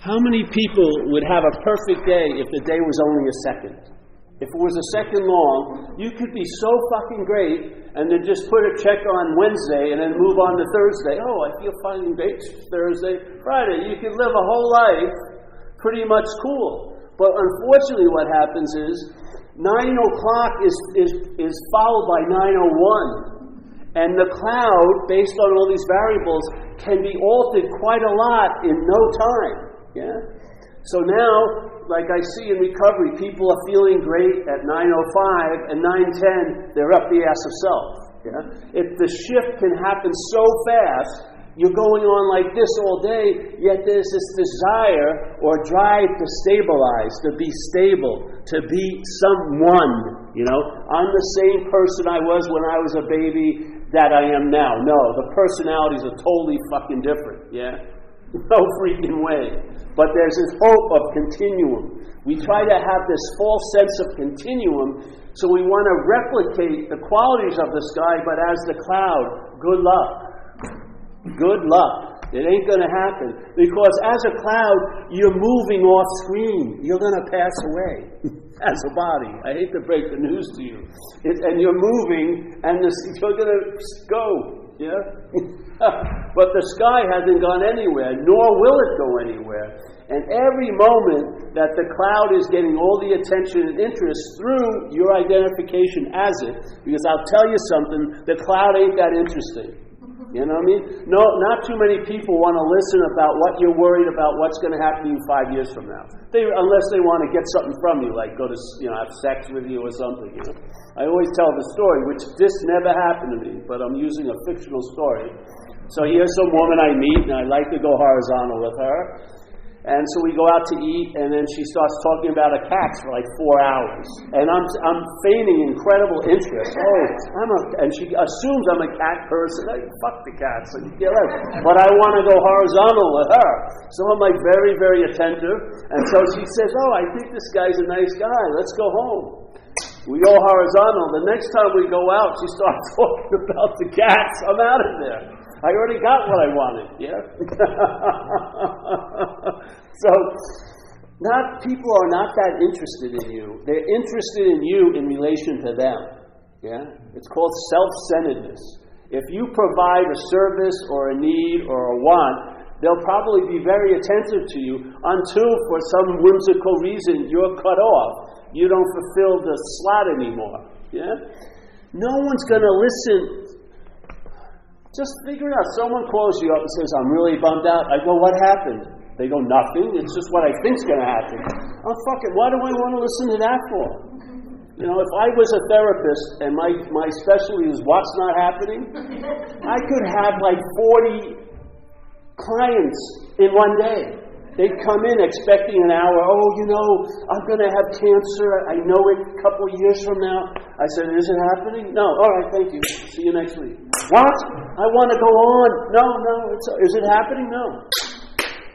How many people would have a perfect day if the day was only a second? If it was a second long, you could be so fucking great and then just put a check on Wednesday and then move on to Thursday. Oh, I feel fucking great Thursday, Friday. You could live a whole life pretty much cool. But unfortunately what happens is 9 o'clock is followed by 9:01. And the cloud, based on all these variables, can be altered quite a lot in no time. Yeah? So now, like I see in recovery, people are feeling great at 9:05 and 9:10, they're up the ass of self. Yeah? If the shift can happen so fast, you're going on like this all day, yet there's this desire or drive to stabilize, to be stable, to be someone. You know, I'm the same person I was when I was a baby that I am now. No, the personalities are totally fucking different. Yeah? No freaking way. But there's this hope of continuum. We try to have this false sense of continuum, so we want to replicate the qualities of the sky, but as the cloud, good luck. Good luck. It ain't going to happen. Because as a cloud, you're moving off screen. You're going to pass away as a body. I hate to break the news to you. And you're moving, and you're going to go. Yeah? But the sky hasn't gone anywhere, nor will it go anywhere. And every moment that the cloud is getting all the attention and interest through your identification as it, because I'll tell you something, the cloud ain't that interesting. You know what I mean? No, not too many people want to listen about what you're worried about, what's going to happen to you 5 years from now. Unless they want to get something from you, like go to, have sex with you or something. I always tell the story, which this never happened to me, but I'm using a fictional story. So here's some woman I meet, and I like to go horizontal with her. And so we go out to eat, and then she starts talking about a cat for like 4 hours. And I'm feigning incredible interest. And she assumes I'm a cat person. Hey, fuck the cats. But I want to go horizontal with her. So I'm like very, very attentive. And so she says, I think this guy's a nice guy. Let's go home. We go horizontal. The next time we go out, she starts talking about the cats. I'm out of there. I already got what I wanted, yeah? So, people are not that interested in you. They're interested in you in relation to them, yeah? It's called self-centeredness. If you provide a service or a need or a want, they'll probably be very attentive to you until, for some whimsical reason, you're cut off. You don't fulfill the slot anymore, yeah? No one's going to listen. Just figure it out. Someone calls you up and says, I'm really bummed out. I go, what happened? They go, nothing. It's just what I think's going to happen. Oh, fuck it. Why do I want to listen to that for? If I was a therapist and my specialty is what's not happening, I could have like 40 clients in one day. They'd come in expecting an hour. I'm going to have cancer. I know it a couple of years from now. I said, is it happening? No. All right, thank you. See you next week. What? I want to go on. No. Is it happening? No.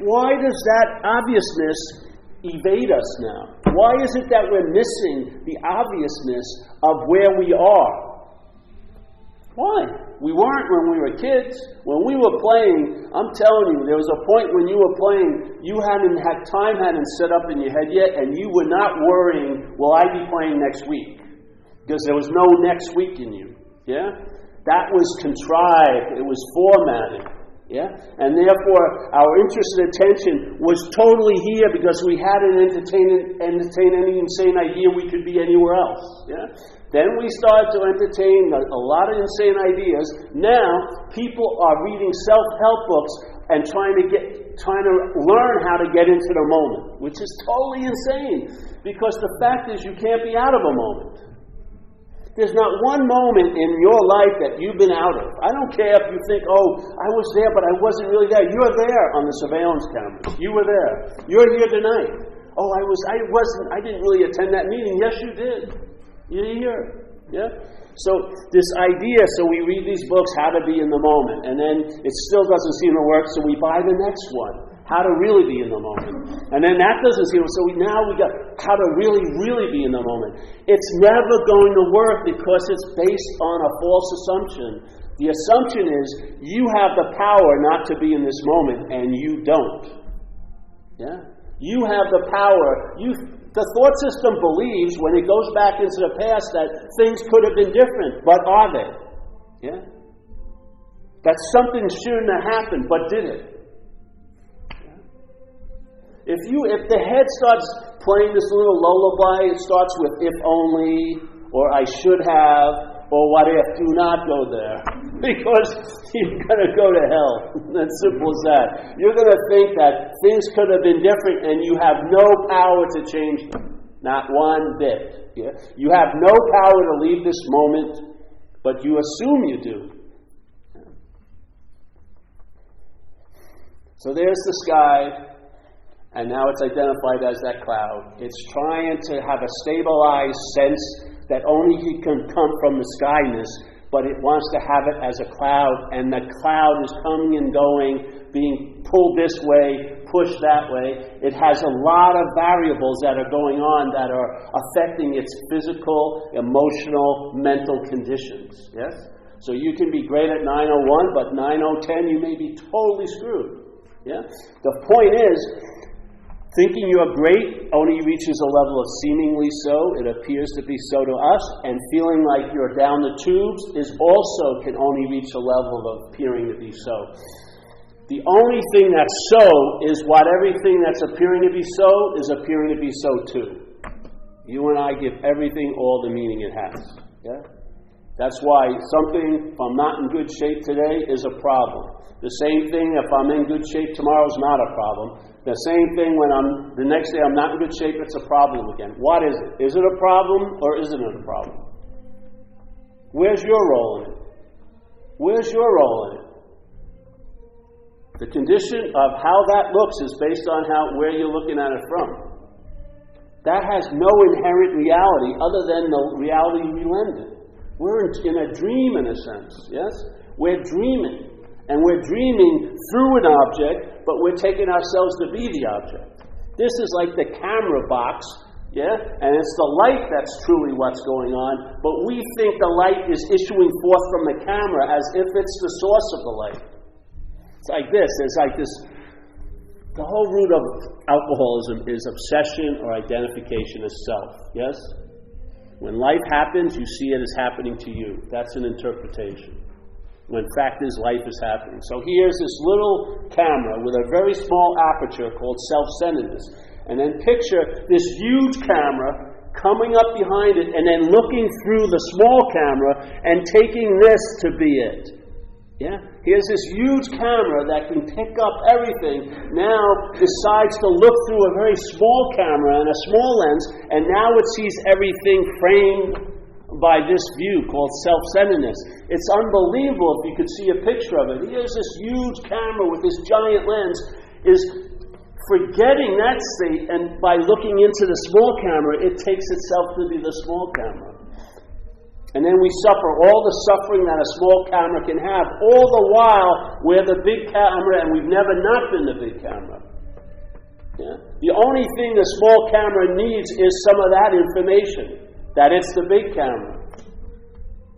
Why does that obviousness evade us now? Why is it that we're missing the obviousness of where we are? Why? We weren't when we were kids. When we were playing, I'm telling you, there was a point when you were playing, time hadn't set up in your head yet, and you were not worrying, will I be playing next week? Because there was no next week in you. Yeah? That was contrived. It was formatted. Yeah? And therefore, our interest and attention was totally here because we hadn't entertained any insane idea we could be anywhere else. Yeah? Then we started to entertain a lot of insane ideas. Now, people are reading self-help books and trying to learn how to get into the moment, which is totally insane. Because the fact is, you can't be out of a moment. There's not one moment in your life that you've been out of. I don't care if you think, I was there, but I wasn't really there. You're there on the surveillance cameras. You were there. You're here tonight. I didn't really attend that meeting. Yes, you did. You're here. Yeah? So this idea, we read these books, how to be in the moment, and then it still doesn't seem to work, so we buy the next one, how to really be in the moment. And then that doesn't seem to work, so we got how to really, really be in the moment. It's never going to work because it's based on a false assumption. The assumption is you have the power not to be in this moment, and you don't. Yeah? You have the power. The thought system believes, when it goes back into the past, that things could have been different, but are they? Yeah? That something shouldn't have happened, but did it? Yeah? If the head starts playing this little lullaby, it starts with "if only," or "I should have," or "what if," do not go there. Because you're going to go to hell. That's simple as that. You're going to think that things could have been different and you have no power to change them. Not one bit. Yeah? You have no power to leave this moment, but you assume you do. Yeah. So there's the sky, and now it's identified as that cloud. It's trying to have a stabilized sense that only it can come from the skyness, but it wants to have it as a cloud, and the cloud is coming and going, being pulled this way, pushed that way. It has a lot of variables that are going on that are affecting its physical, emotional, mental conditions. Yes? So you can be great at 901, but 9010 you may be totally screwed. Yeah? The point is, thinking you're great only reaches a level of seemingly so. It appears to be so to us. And feeling like you're down the tubes can only reach a level of appearing to be so. The only thing that's so is what everything that's appearing to be so is appearing to be so too. You and I give everything all the meaning it has. Yeah? That's why something, if I'm not in good shape today, is a problem. The same thing, if I'm in good shape tomorrow, is not a problem. The same thing when the next day I'm not in good shape, it's a problem again. What is it? Is it a problem or isn't it a problem? Where's your role in it? Where's your role in it? The condition of how that looks is based on where you're looking at it from. That has no inherent reality other than the reality we lend it. We're in a dream in a sense, yes? We're dreaming. And we're dreaming through an object, but we're taking ourselves to be the object. This is like the camera box, yeah? And it's the light that's truly what's going on, but we think the light is issuing forth from the camera as if it's the source of the light. It's like this. It's like this. The whole root of alcoholism is obsession or identification as self, yes? When life happens, you see it as happening to you. That's an interpretation. When fact is, life is happening. So here's this little camera with a very small aperture called self-centeredness. And then picture this huge camera coming up behind it and then looking through the small camera and taking this to be it. Yeah? Here's this huge camera that can pick up everything, now decides to look through a very small camera and a small lens, and now it sees everything framed by this view called self-centeredness. It's unbelievable if you could see a picture of it. Here's this huge camera with this giant lens, is forgetting that state, and by looking into the small camera, it takes itself to be the small camera. And then we suffer all the suffering that a small camera can have, all the while we're the big camera and we've never not been the big camera. Yeah? The only thing the small camera needs is some of that information. That it's the big camera.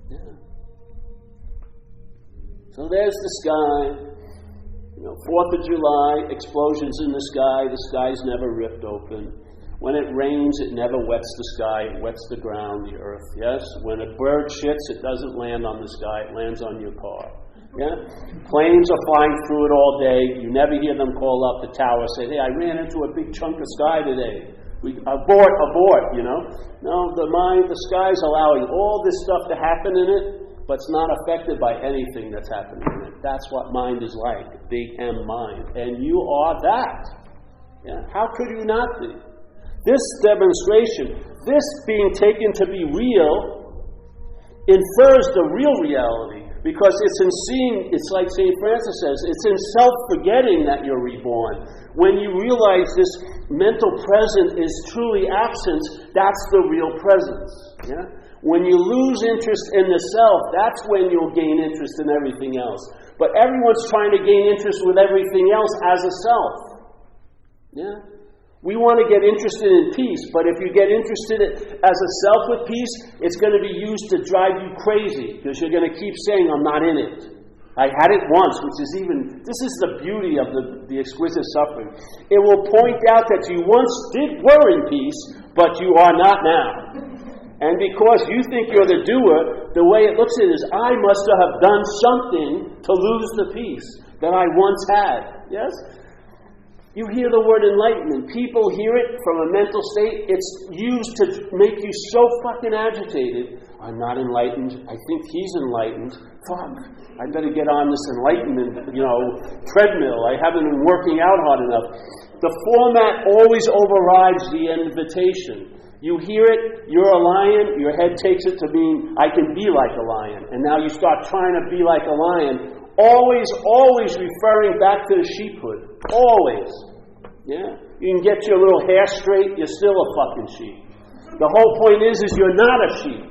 Yeah. So there's the sky. 4th of July, explosions in the sky's never ripped open. When it rains, it never wets the sky, it wets the ground, the earth, yes? When a bird shits, it doesn't land on the sky, it lands on your car. Yeah? Planes are flying through it all day. You never hear them call up the tower and say, "Hey, I ran into a big chunk of sky today. Abort, No, the sky's allowing all this stuff to happen in it, but it's not affected by anything that's happening in it. That's what mind is like, big M mind. And you are that. Yeah? How could you not be? This demonstration, this being taken to be real, infers the real reality. Because it's in seeing, it's like St. Francis says, it's in self-forgetting that you're reborn. When you realize this mental present is truly absence, that's the real presence. Yeah? When you lose interest in the self, that's when you'll gain interest in everything else. But everyone's trying to gain interest with everything else as a self. Yeah? We want to get interested in peace, but if you get interested as a self with peace, it's going to be used to drive you crazy, because you're going to keep saying, "I'm not in it." I had it once, which is this is the beauty of the exquisite suffering. It will point out that you once did were in peace, but you are not now. And because you think you're the doer, the way it looks at it is, I must have done something to lose the peace that I once had. Yes? You hear the word enlightenment. People hear it from a mental state. It's used to make you so fucking agitated. I'm not enlightened. I think he's enlightened. Fuck. I better get on this enlightenment, treadmill. I haven't been working out hard enough. The format always overrides the invitation. You hear it, you're a lion, your head takes it to mean, I can be like a lion. And now you start trying to be like a lion. Always referring back to the sheephood. Always. Yeah? You can get your little hair straight, you're still a fucking sheep. The whole point is you're not a sheep.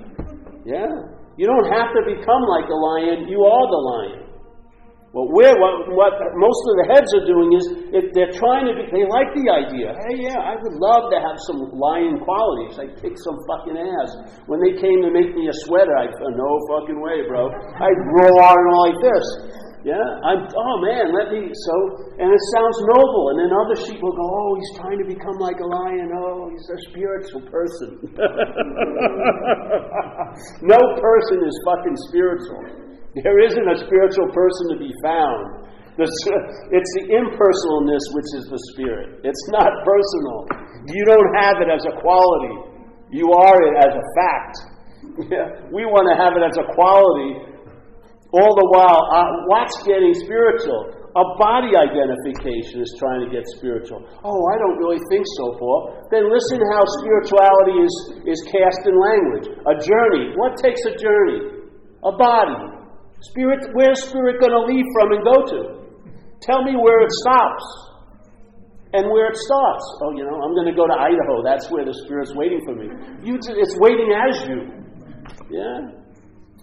Yeah? You don't have to become like a lion, you are the lion. Well, what most of the heads are doing is, if they're trying to they like the idea. Hey, yeah, I would love to have some lion qualities. I'd kick some fucking ass. When they came to make me a sweater, I'd go, no fucking way, bro. I'd roar and all like this. Yeah? And it sounds noble. And then other sheep will go, oh, he's trying to become like a lion. Oh, he's a spiritual person. No person is fucking spiritual. There isn't a spiritual person to be found. It's the impersonalness which is the spirit. It's not personal. You don't have it as a quality. You are it as a fact. We want to have it as a quality. All the while, what's getting spiritual? A body identification is trying to get spiritual. Oh, I don't really think so, Paul. Then listen how spirituality is cast in language. A journey. What takes a journey? A body. Spirit, where's spirit going to leave from and go to? Tell me where it stops and where it starts. Oh, I'm going to go to Idaho. That's where the spirit's waiting for me. It's waiting as you. Yeah?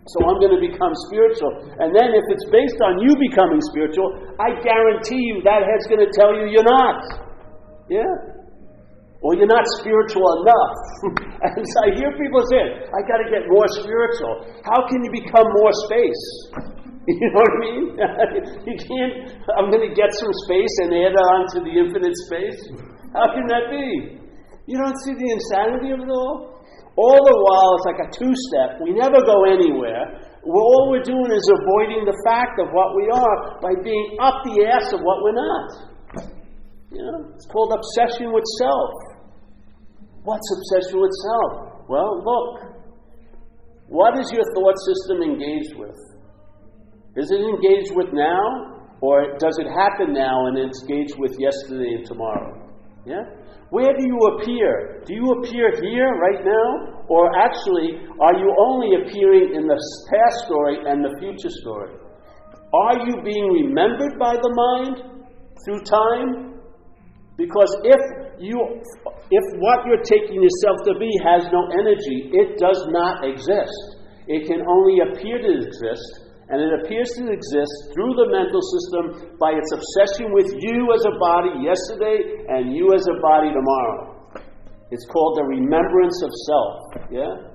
So I'm going to become spiritual. And then if it's based on you becoming spiritual, I guarantee you that head's going to tell you you're not. Yeah? Or you're not spiritual enough. And so I hear people say, I got to get more spiritual. How can you become more space? You know what I mean? You can't, I'm going to get some space and add on to the infinite space. How can that be? You don't see the insanity of it all? All the while, it's like a two-step. We never go anywhere. All we're doing is avoiding the fact of what we are by being up the ass of what we're not. It's called obsession with self. What's obsession with self? Well, look. What is your thought system engaged with? Is it engaged with now? Or does it happen now and it's engaged with yesterday and tomorrow? Yeah? Where do you appear? Do you appear here, right now? Or actually, are you only appearing in the past story and the future story? Are you being remembered by the mind through time? Because if what you're taking yourself to be has no energy, it does not exist. It can only appear to exist, and it appears to exist through the mental system by its obsession with you as a body yesterday and you as a body tomorrow. It's called the remembrance of self. Yeah?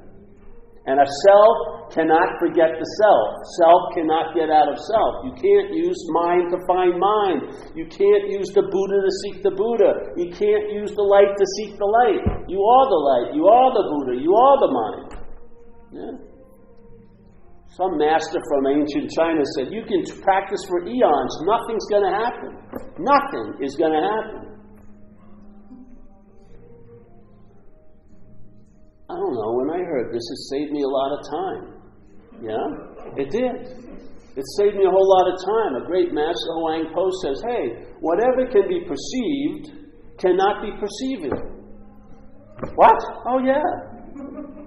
And a self cannot forget the self. Self cannot get out of self. You can't use mind to find mind. You can't use the Buddha to seek the Buddha. You can't use the light to seek the light. You are the light. You are the Buddha. You are the mind. Yeah? Some master from ancient China said, you can practice for eons. Nothing's going to happen. Nothing is going to happen. I don't know, when I heard this, it saved me a lot of time. Yeah? It did. It saved me a whole lot of time. A great master, Huang Po, says, hey, whatever can be perceived cannot be perceiving. What? Oh, yeah.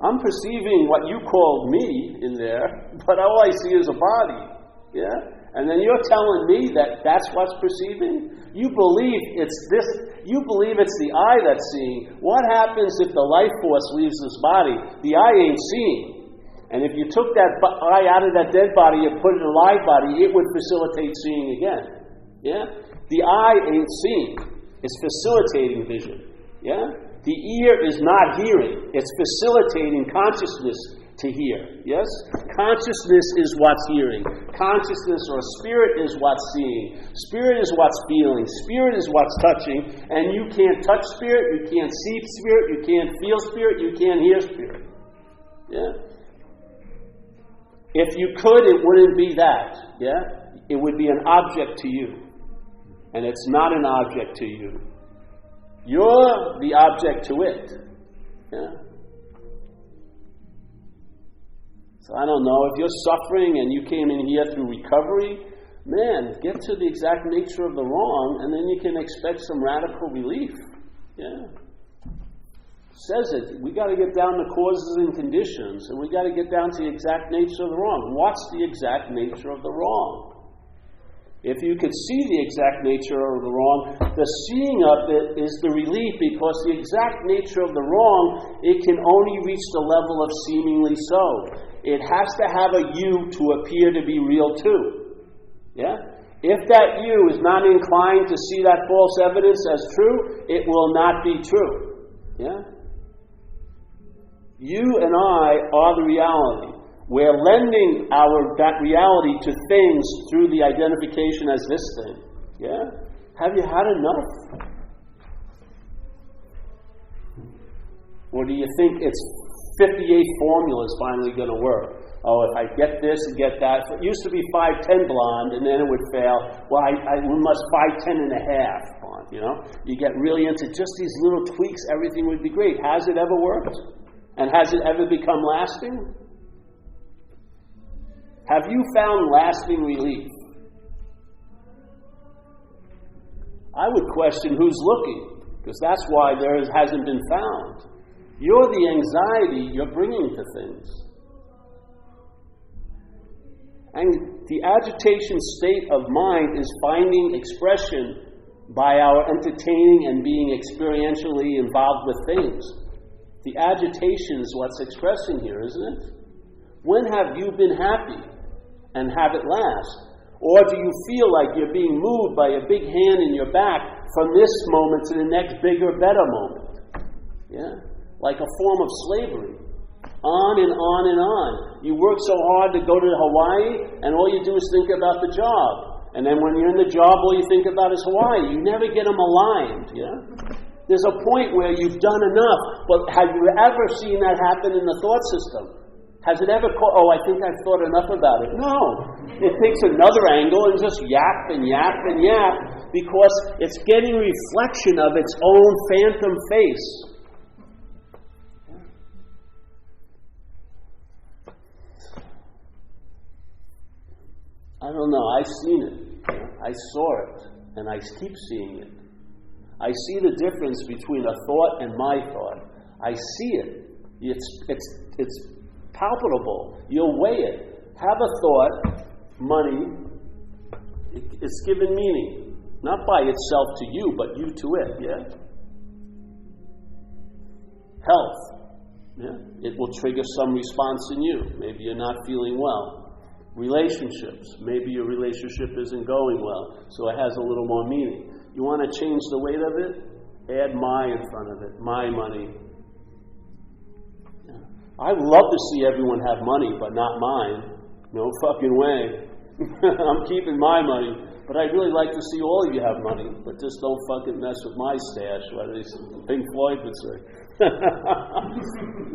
I'm perceiving what you called me in there, but all I see is a body. Yeah? And then you're telling me that that's what's perceiving? You believe it's this. You believe it's the eye that's seeing. What happens if the life force leaves this body? The eye ain't seeing. And if you took that eye out of that dead body and put it in a live body, it would facilitate seeing again. Yeah? The eye ain't seeing. It's facilitating vision. Yeah? The ear is not hearing. It's facilitating consciousness to hear. Yes? Consciousness is what's hearing. Consciousness or spirit is what's seeing. Spirit is what's feeling. Spirit is what's touching. And you can't touch spirit, you can't see spirit, you can't feel spirit, you can't hear spirit. Yeah? If you could, it wouldn't be that. Yeah? It would be an object to you. And it's not an object to you. You're the object to it. Yeah? So I don't know, if you're suffering and you came in here through recovery, man, get to the exact nature of the wrong and then you can expect some radical relief. Yeah. Says it. We got to get down to causes and conditions, and we got to get down to the exact nature of the wrong. What's the exact nature of the wrong? If you could see the exact nature of the wrong, the seeing of it is the relief, because the exact nature of the wrong, it can only reach the level of seemingly so. It has to have a you to appear to be real too. Yeah? If that you is not inclined to see that false evidence as true, it will not be true. Yeah? You and I are the reality. We're lending that reality to things through the identification as this thing. Yeah? Have you had enough? Or do you think it's 58 formulas finally going to work? Oh, if I get this and get that. It used to be 5'10" blonde, and then it would fail. Well, we must 5'10" and a half blonde, you know? You get really into just these little tweaks, everything would be great. Has it ever worked? And has it ever become lasting? Have you found lasting relief? I would question who's looking, because that's why there hasn't been found. You're the anxiety you're bringing to things. And the agitation state of mind is finding expression by our entertaining and being experientially involved with things. The agitation is what's expressing here, isn't it? When have you been happy and have it last? Or do you feel like you're being moved by a big hand in your back from this moment to the next bigger, better moment? Yeah? Like a form of slavery. On and on and on. You work so hard to go to Hawaii, and all you do is think about the job. And then when you're in the job, all you think about is Hawaii. You never get them aligned. Yeah? There's a point where you've done enough, but have you ever seen that happen in the thought system? Has it ever I think I've thought enough about it? No. It takes another angle and just yap and yap and yap, because it's getting reflection of its own phantom face. I don't know. I've seen it. I saw it, and I keep seeing it. I see the difference between a thought and my thought. I see it. It's palpable. You'll weigh it. Have a thought, money. It's given meaning, not by itself to you, but you to it. Yeah. Health. Yeah. It will trigger some response in you. Maybe you're not feeling well. Relationships. Maybe your relationship isn't going well, so it has a little more meaning. You want to change the weight of it? Add my in front of it. My money. Yeah. I'd love to see everyone have money, but not mine. No fucking way. I'm keeping my money, but I'd really like to see all of you have money, but just don't fucking mess with my stash, what Pink Floyd would say.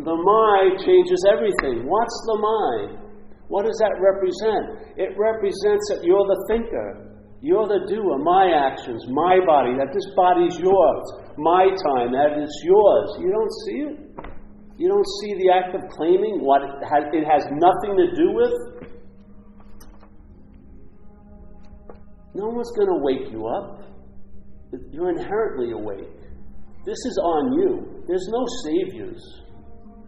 The my changes everything. What's the my? What does that represent? It represents that you're the thinker. You're the doer. My actions, my body, that this body's yours. My time, that it's yours. You don't see it? You don't see the act of claiming what it has nothing to do with? No one's going to wake you up. You're inherently awake. This is on you. There's no saviors.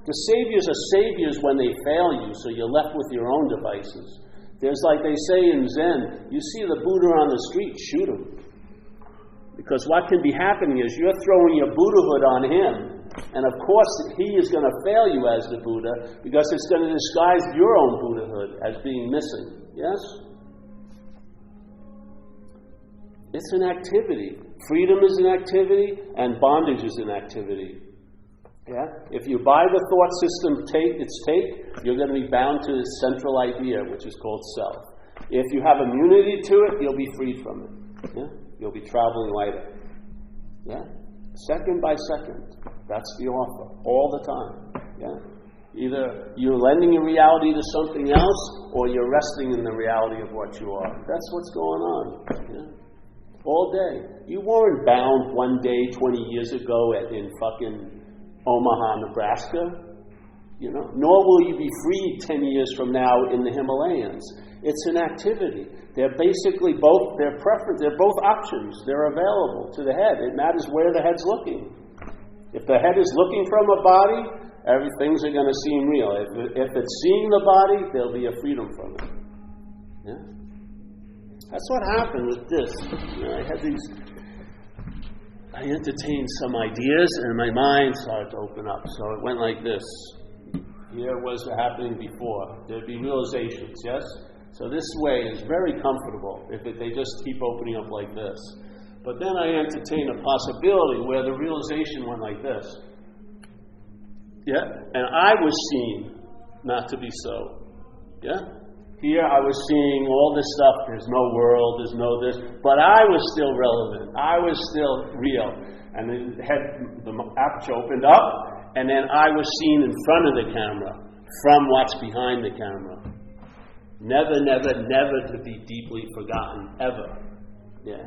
The saviors are saviors when they fail you, so you're left with your own devices. There's, like they say in Zen, you see the Buddha on the street, shoot him. Because what can be happening is you're throwing your Buddhahood on him. And of course, he is going to fail you as the Buddha, because it's going to disguise your own Buddhahood as being missing. Yes? It's an activity. Freedom is an activity, and bondage is an activity. Yeah? If you buy the thought system its take, you're going to be bound to this central idea, which is called self. If you have immunity to it, you'll be freed from it. Yeah? You'll be traveling lighter. Yeah? Second by second. That's the offer. All the time. Yeah? Either you're lending your reality to something else, or you're resting in the reality of what you are. That's what's going on. Yeah? All day. You weren't bound one day 20 years ago in fucking Omaha, Nebraska. You know? Nor will you be freed 10 years from now in the Himalayas. It's an activity. They're basically both, they're both options. They're available to the head. It matters where the head's looking. If the head is looking from a body, everything's going to seem real. If it's seeing the body, there'll be a freedom from it. Yeah? That's what happened with this. You know, I entertained some ideas, and my mind started to open up. So it went like this. Here was happening before. There'd be realizations, yes? So this way is very comfortable if they just keep opening up like this. But then I entertained a possibility where the realization went like this. Yeah? And I was seen not to be so. Yeah? Here I was seeing all this stuff. There's no world, there's no this. But I was still relevant. I was still real. And the aperture opened up, and then I was seen in front of the camera, from what's behind the camera. Never, never, never to be deeply forgotten, ever. Yeah.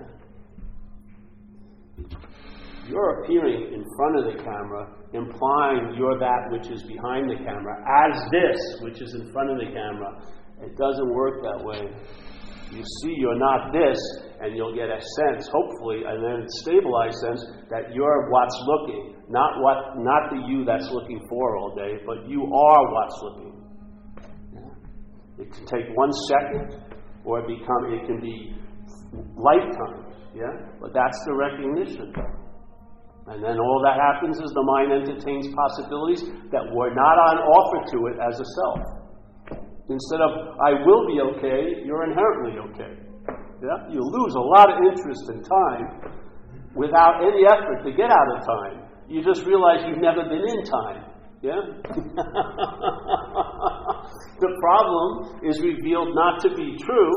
You're appearing in front of the camera, implying you're that which is behind the camera, as this which is in front of the camera. It doesn't work that way. You see you're not this, and you'll get a sense, hopefully, and then a stabilized sense, that you're what's looking. Not the you that's looking for all day, but you are what's looking. It can take 1 second, or it can be lifetimes, yeah? But that's the recognition. And then all that happens is the mind entertains possibilities that were not on offer to it as a self. Instead of, I will be okay, you're inherently okay. Yeah? You lose a lot of interest in time without any effort to get out of time. You just realize you've never been in time. Yeah? The problem is revealed not to be true,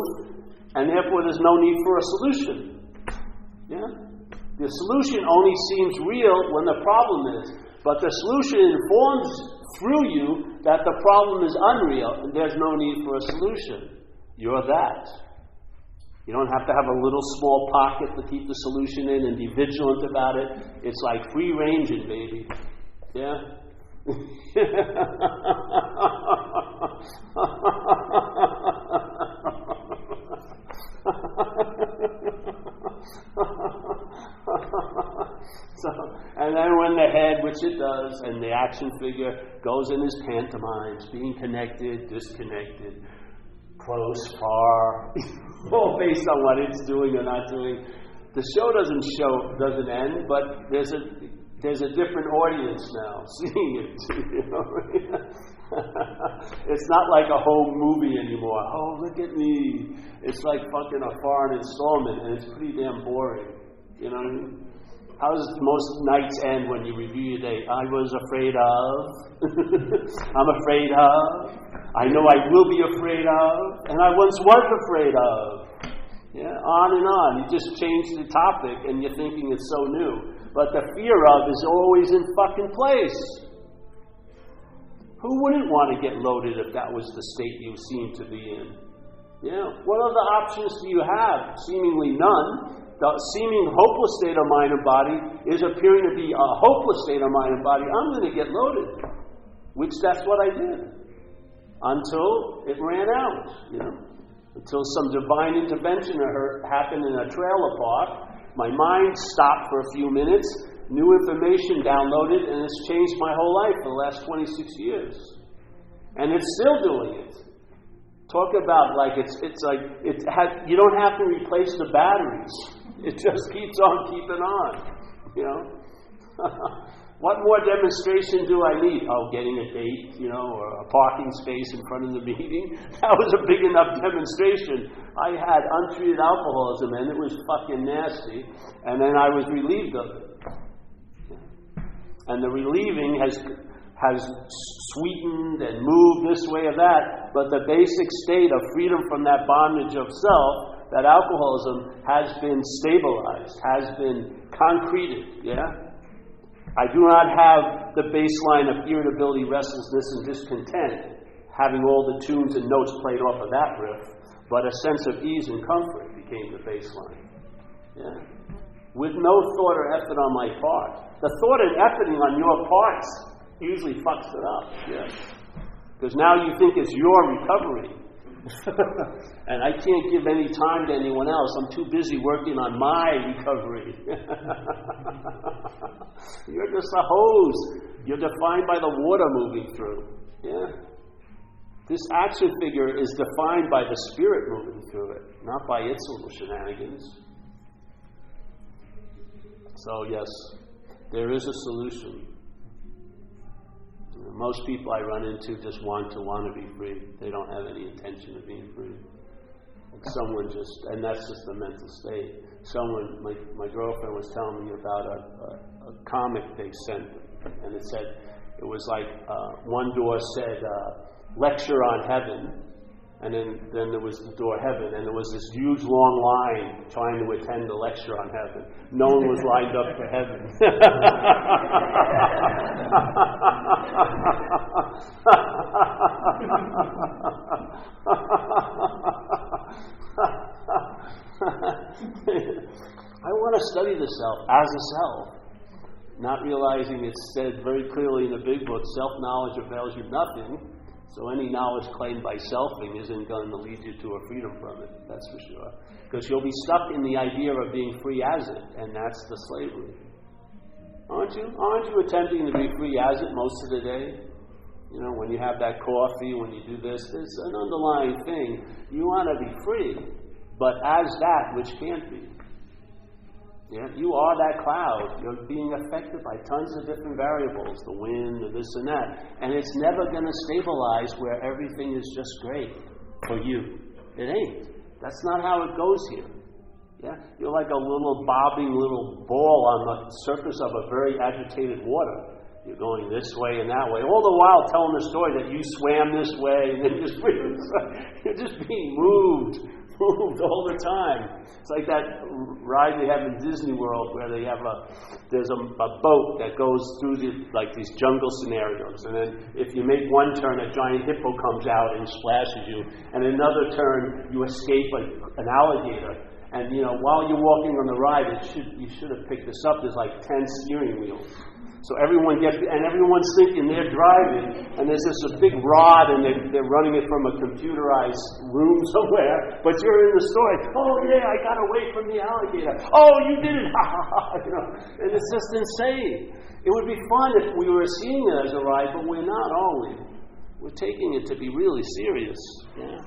and therefore there's no need for a solution. Yeah? The solution only seems real when the problem is. But the solution informs through you that the problem is unreal, and there's no need for a solution. You're that. You don't have to have a little small pocket to keep the solution in and be vigilant about it. It's like free ranging, baby. Yeah? So, and then when the head, which it does, and the action figure goes in his pantomimes, being connected, disconnected, close, far, all based on what it's doing or not doing. The show doesn't end, but there's a different audience now seeing it. You know? It's not like a home movie anymore. Oh, look at me. It's like fucking a foreign installment, and it's pretty damn boring. You know what I mean? How does most nights end when you review your day? I was afraid of. I'm afraid of. I know I will be afraid of. And I once was afraid of. Yeah, on and on. You just change the topic and you're thinking it's so new. But the fear of is always in fucking place. Who wouldn't want to get loaded if that was the state you seem to be in? Yeah. What other options do you have? Seemingly none. The seeming hopeless state of mind and body is appearing to be a hopeless state of mind and body. I'm going to get loaded. Which that's what I did. Until it ran out, you know. Until some divine intervention happened in a trailer park. My mind stopped for a few minutes. New information downloaded, and it's changed my whole life for the last 26 years. And it's still doing it. Talk about like you don't have to replace the batteries. It just keeps on keeping on, you know. What more demonstration do I need? Oh, getting a date, you know, or a parking space in front of the meeting. That was a big enough demonstration. I had untreated alcoholism, and it was fucking nasty. And then I was relieved of it. And the relieving has sweetened and moved this way or that, but the basic state of freedom from that bondage of self, that alcoholism, has been stabilized, has been concreted, yeah? I do not have the baseline of irritability, restlessness, and discontent, having all the tunes and notes played off of that riff, but a sense of ease and comfort became the baseline. Yeah? With no thought or effort on my part. The thought and efforting on your parts usually fucks it up. Yeah? Because now you think it's your recovery. And I can't give any time to anyone else. I'm too busy working on my recovery. You're just a hose. You're defined by the water moving through. Yeah? This action figure is defined by the spirit moving through it, not by its little shenanigans. So yes, there is a solution. Most people I run into just want to be free. They don't have any intention of being free. Someone just, and that's just the mental state. Someone, my girlfriend was telling me about a comic they sent, and it said, it was like one door said, lecture on heaven, and then there was the door heaven, and there was this huge long line trying to attend the lecture on heaven. No one was lined up for heaven. I want to study the self as a self, not realizing it's said very clearly in the big book, self-knowledge avails you nothing. So any knowledge claimed by selfing isn't going to lead you to a freedom from it, that's for sure. Because you'll be stuck in the idea of being free as it, and that's the slavery. Aren't you? Aren't you attempting to be free as it most of the day? You know, when you have that coffee, when you do this, there's an underlying thing. You want to be free, but as that which can't be. Yeah, you are that cloud. You're being affected by tons of different variables, the wind, the this and that. And it's never going to stabilize where everything is just great for you. It ain't. That's not how it goes here. Yeah? You're like a little bobbing little ball on the surface of a very agitated water. You're going this way and that way. All the while telling the story that you swam this way and then you're just being moved all the time. It's like that ride they have in Disney World where they have there's a boat that goes through these jungle scenarios, and then if you make one turn, a giant hippo comes out and splashes you, and another turn you escape an alligator. And while you're walking on the ride, you should have picked this up. There's like 10 steering wheels. So everyone's thinking they're driving, and there's a big rod, and they're running it from a computerized room somewhere, but you're in the story. Oh yeah, I got away from the alligator. Oh, you did it! And it's just insane. It would be fun if we were seeing it as a ride, but we're not, are we? We're taking it to be really serious. Yeah.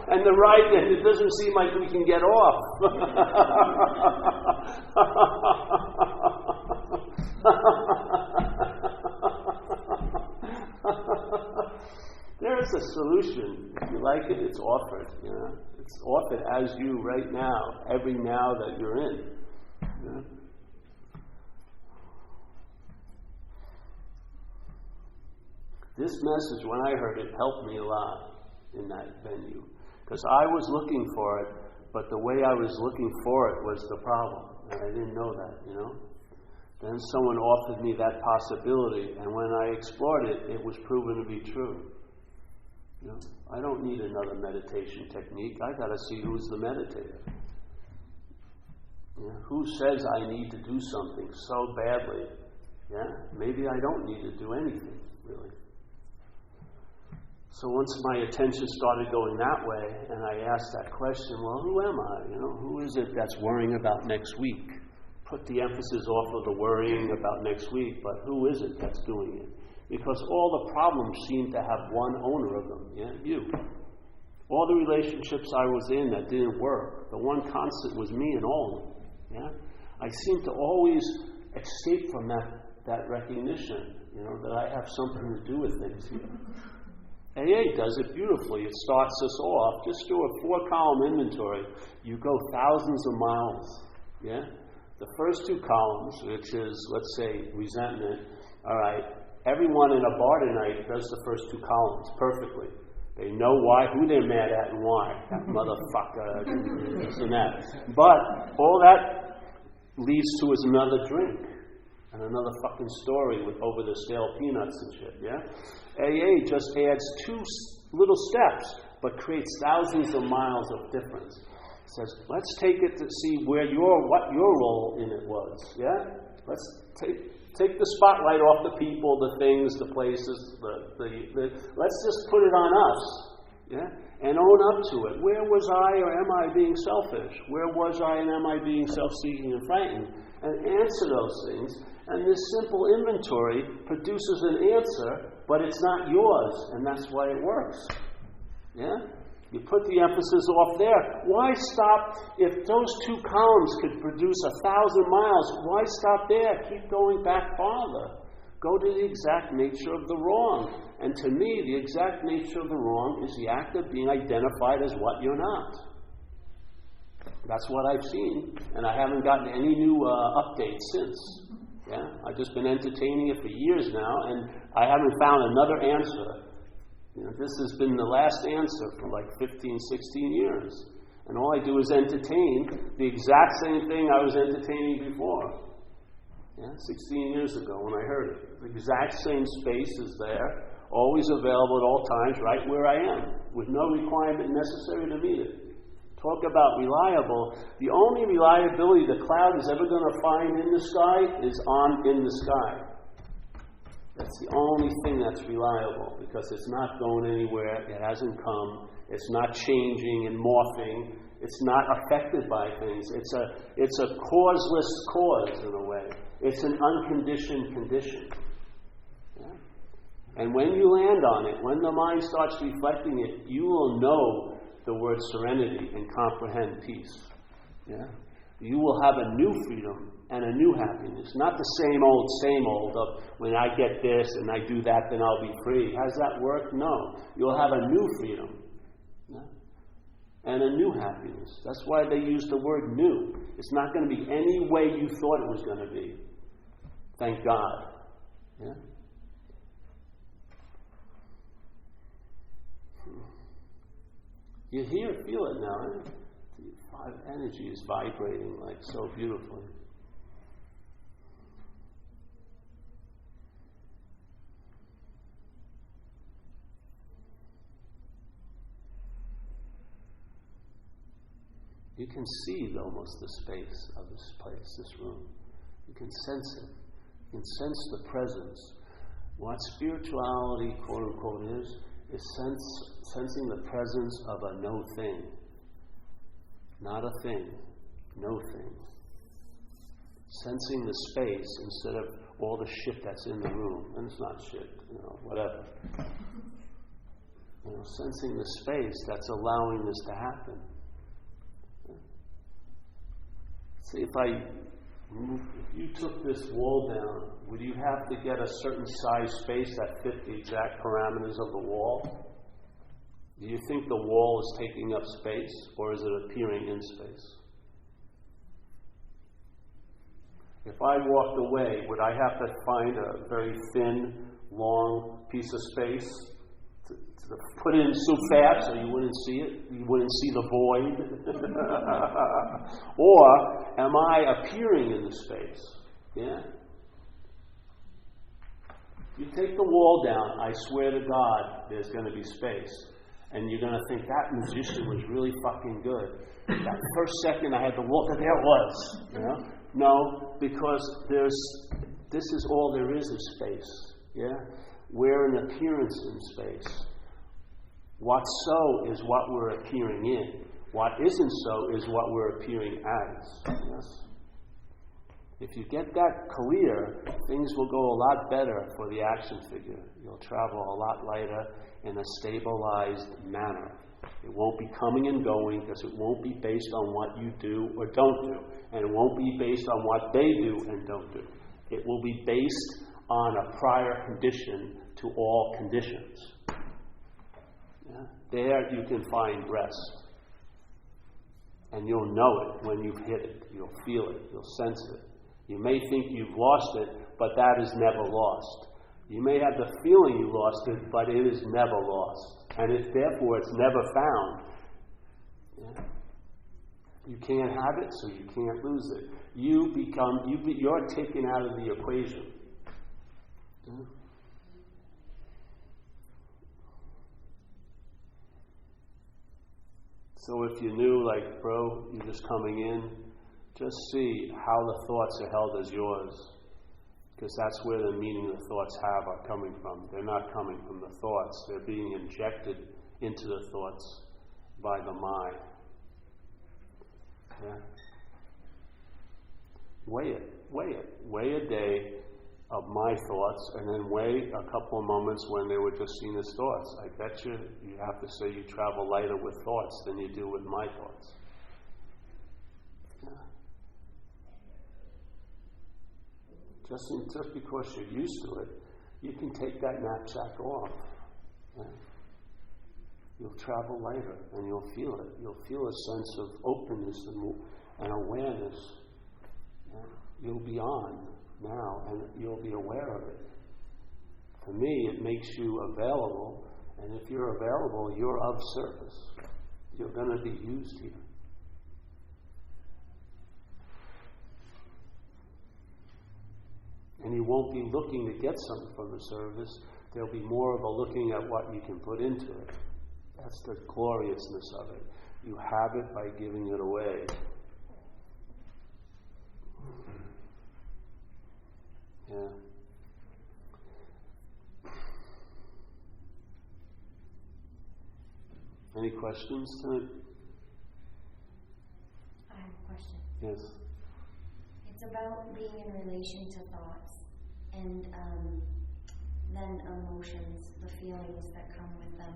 And the ride, it doesn't seem like we can get off. There's a solution. If you like it, it's offered. It's offered as you right now, every now that you're in. This message, when I heard it, helped me a lot in that venue. Because I was looking for it, but the way I was looking for it was the problem. And I didn't know that, Then someone offered me that possibility, and when I explored it, it was proven to be true. I don't need another meditation technique. I got to see who's the meditator. Who says I need to do something so badly? Maybe I don't need to do anything, really. So once my attention started going that way, and I asked that question, well, who am I? Who is it that's worrying about next week? Put the emphasis off of the worrying about next week, but who is it that's doing it? Because all the problems seem to have one owner of them, you. All the relationships I was in that didn't work, the one constant was me in all of them, I seem to always escape from that recognition, that I have something to do with things here. AA does it beautifully. It starts us off. Just do a 4-column inventory. You go thousands of miles, The first two columns, which is, let's say, resentment, all right, everyone in a bar tonight does the first two columns perfectly. They know why, who they're mad at and why. That motherfucker, this and that. But all that leads to is another drink and another fucking story with over the stale peanuts and shit, yeah? AA just adds two little steps, but creates thousands of miles of difference. It says, let's take it to see what your role in it was, yeah? Let's take the spotlight off the people, the things, the places, let's just put it on us, yeah? And own up to it. Where was I, or am I being selfish? Where was I, and am I being self-seeking and frightened? And answer those things. And this simple inventory produces an answer, but it's not yours, and that's why it works. Yeah? You put the emphasis off there. Why stop? If those two columns could produce 1,000 miles, why stop there? Keep going back farther. Go to the exact nature of the wrong. And to me, the exact nature of the wrong is the act of being identified as what you're not. That's what I've seen, and I haven't gotten any new updates since. Yeah, I've just been entertaining it for years now, and I haven't found another answer. You know, this has been the last answer for like 15, 16 years. And all I do is entertain the exact same thing I was entertaining before. Yeah, 16 years ago when I heard it. The exact same space is there, always available at all times, right where I am, with no requirement necessary to meet it. Talk about reliable. The only reliability the cloud is ever going to find in the sky is in the sky. That's the only thing that's reliable, because it's not going anywhere, it hasn't come, it's not changing and morphing, it's not affected by things. It's a causeless cause in a way. It's an unconditioned condition. Yeah? And when you land on it, when the mind starts reflecting it, you will know the word serenity and comprehend peace. Yeah? You will have a new freedom and a new happiness. Not the same old of when I get this and I do that, then I'll be free. How does that work? No. You'll have a new freedom. Yeah? And a new happiness. That's why they use the word new. It's not going to be any way you thought it was going to be. Thank God. Yeah? You feel it now, right? The energy is vibrating like so beautifully. You can see almost the space of this place, this room. You can sense it. You can sense the presence. What spirituality, quote unquote, is sensing the presence of a no thing. Not a thing, no thing. Sensing the space instead of all the shit that's in the room. And it's not shit, whatever. Sensing the space that's allowing this to happen. See, if you took this wall down, would you have to get a certain size space that fit the exact parameters of the wall? Do you think the wall is taking up space, or is it appearing in space? If I walked away, would I have to find a very thin, long piece of space to put in so fast so you wouldn't see it? You wouldn't see the void? Or am I appearing in the space? Yeah? You take the wall down, I swear to God, there's going to be space. And you're going to think, that musician was really fucking good. That first second I had the wall, there it was. No, because this is all there is space. Yeah? We're an appearance in space. What's so is what we're appearing in. What isn't so is what we're appearing as. Yes? If you get that clear, things will go a lot better for the action figure. You'll travel a lot lighter in a stabilized manner. It won't be coming and going, because it won't be based on what you do or don't do. And it won't be based on what they do and don't do. It will be based on a prior condition to all conditions. Yeah? There you can find rest. And you'll know it when you've hit it. You'll feel it. You'll sense it. You may think you've lost it, but that is never lost. You may have the feeling you lost it, but it is never lost. And therefore it's never found. Yeah. You can't have it, so you can't lose it. You're taken out of the equation. Yeah. So if you knew, like, bro, you're just coming in, just see how the thoughts are held as yours. Because that's where the meaning the thoughts have are coming from. They're not coming from the thoughts. They're being injected into the thoughts by the mind. Yeah? Weigh it. Weigh a day of my thoughts, and then weigh a couple of moments when they were just seen as thoughts. I bet you have to say you travel lighter with thoughts than you do with my thoughts. Yeah. Just because you're used to it, you can take that knapsack off. Yeah. You'll travel lighter, and you'll feel it. You'll feel a sense of openness and awareness. Yeah. You'll be on now, and you'll be aware of it. For me, it makes you available, and if you're available, you're of service. You're going to be used here. And you won't be looking to get something from the service. There'll be more of a looking at what you can put into it. That's the gloriousness of it. You have it by giving it away. Yeah. Any questions tonight? I have a question. Yes. It's about being in relation to thoughts and then emotions, the feelings that come with them.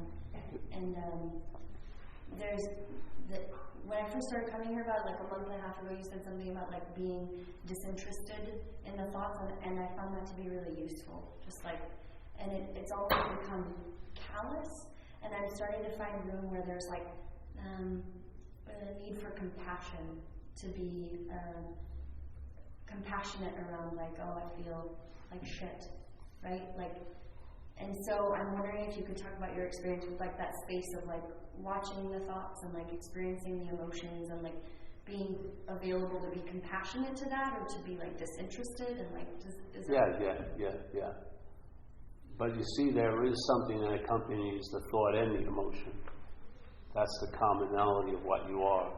And when I first started coming here about like a month and a half ago, you said something about like being disinterested in the thoughts, and I found that to be really useful. And it's almost become callous, and I'm starting to find room where there's like a need for compassion, to be compassionate around like, oh, I feel like shit, right? And so I'm wondering if you could talk about your experience with like that space of like watching the thoughts and like experiencing the emotions and like being available to be compassionate to that, or to be like disinterested and like Yeah. But you see, there is something that accompanies the thought and the emotion. That's the commonality of what you are.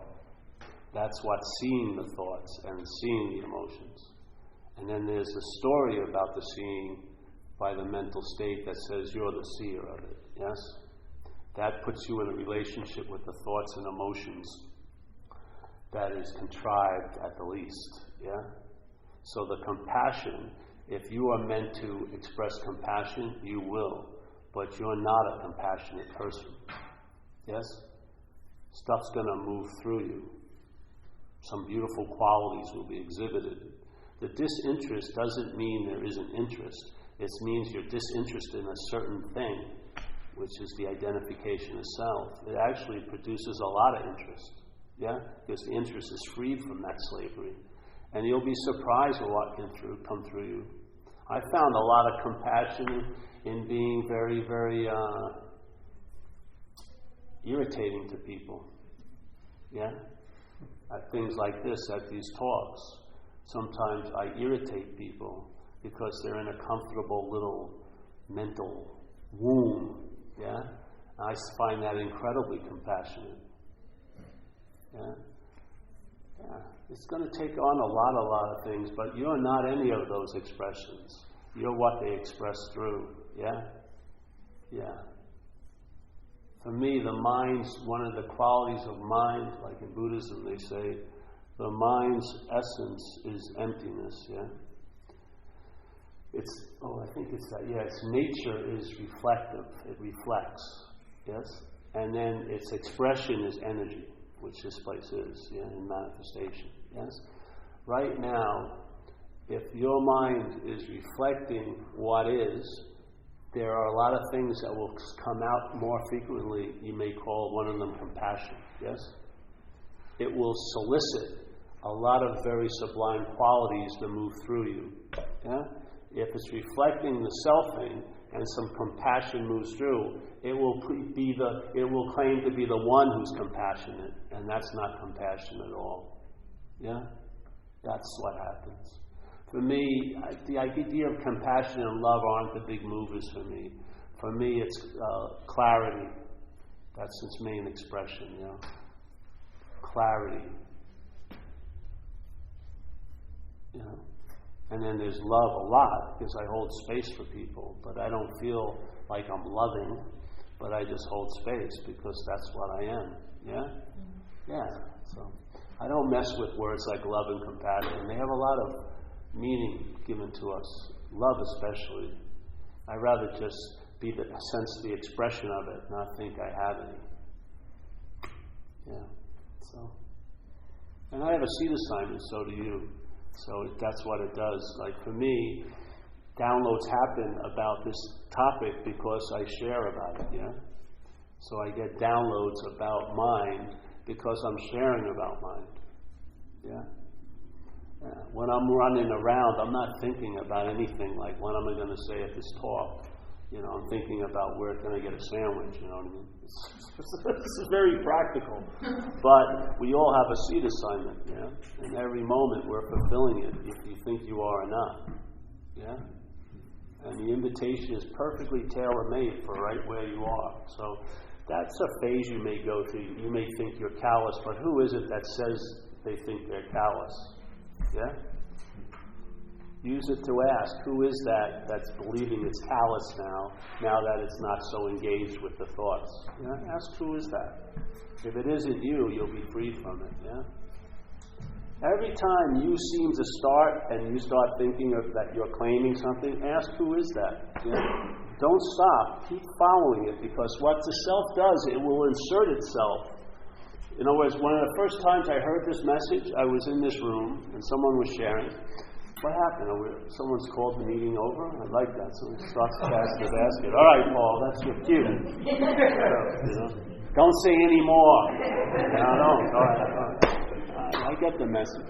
That's what's seeing the thoughts and seeing the emotions. And then there's the story about the seeing by the mental state that says you're the seer of it. Yes? That puts you in a relationship with the thoughts and emotions that is contrived at the least. Yeah? So the compassion, if you are meant to express compassion, you will. But you're not a compassionate person. Yes? Stuff's going to move through you. Some beautiful qualities will be exhibited. The disinterest doesn't mean there isn't interest. It means you're disinterested in a certain thing, which is the identification of self. It actually produces a lot of interest. Yeah? Because the interest is freed from that slavery. And you'll be surprised at what can come through you. I found a lot of compassion in being very, very irritating to people. Yeah? At things like this, at these talks. Sometimes I irritate people because they're in a comfortable little mental womb. Yeah? I find that incredibly compassionate. Yeah? Yeah. It's going to take on a lot of things, but you're not any of those expressions. You're what they express through. Yeah? Yeah. For me, the mind's one of the qualities of mind, like in Buddhism they say, the mind's essence is emptiness, yeah? Its nature is reflective. It reflects, yes? And then its expression is energy, which this place is, yeah, in manifestation, yes? Right now, if your mind is reflecting what is, there are a lot of things that will come out more frequently. You may call one of them compassion, yes? it will solicit a lot of very sublime qualities to move through you. Yeah? If it's reflecting the selfing and some compassion moves through, it will claim to be the one who's compassionate, and that's not compassion at all. Yeah? That's what happens. For me, the idea of compassion and love aren't the big movers for me. For me, it's clarity. That's its main expression, you know. Clarity. You know. And then there's love a lot, because I hold space for people, but I don't feel like I'm loving, but I just hold space because that's what I am. Yeah? Yeah. So I don't mess with words like love and compassion. They have a lot of meaning given to us. Love especially. I'd rather just sense the expression of it, not think I have any. Yeah. So. And I have a seed assignment, so do you. So that's what it does. Like for me, downloads happen about this topic because I share about it, yeah? So I get downloads about mind because I'm sharing about mind. Yeah? Yeah. When I'm running around, I'm not thinking about anything like what am I going to say at this talk. You know, I'm thinking about where can I get a sandwich, you know what I mean? This is very practical. But we all have a seed assignment, yeah? And every moment we're fulfilling it if you think you are or not. Yeah? And the invitation is perfectly tailor-made for right where you are. So that's a phase you may go through. You may think you're callous, but who is it that says they think they're callous? Yeah? Use it to ask, who is that that's believing it's callous now that it's not so engaged with the thoughts? Yeah? Ask, who is that? If it isn't you, you'll be freed from it. Yeah? Every time you seem to start and you start thinking that you're claiming something, ask, who is that? Yeah? Don't stop. Keep following it, because what the self does, it will insert itself. In other words, one of the first times I heard this message, I was in this room and someone was sharing. What happened? Someone's called the meeting over? I like that. Someone starts to pass the basket. All right, Paul, that's your cue. So, don't say any more. No. All right. I get the message.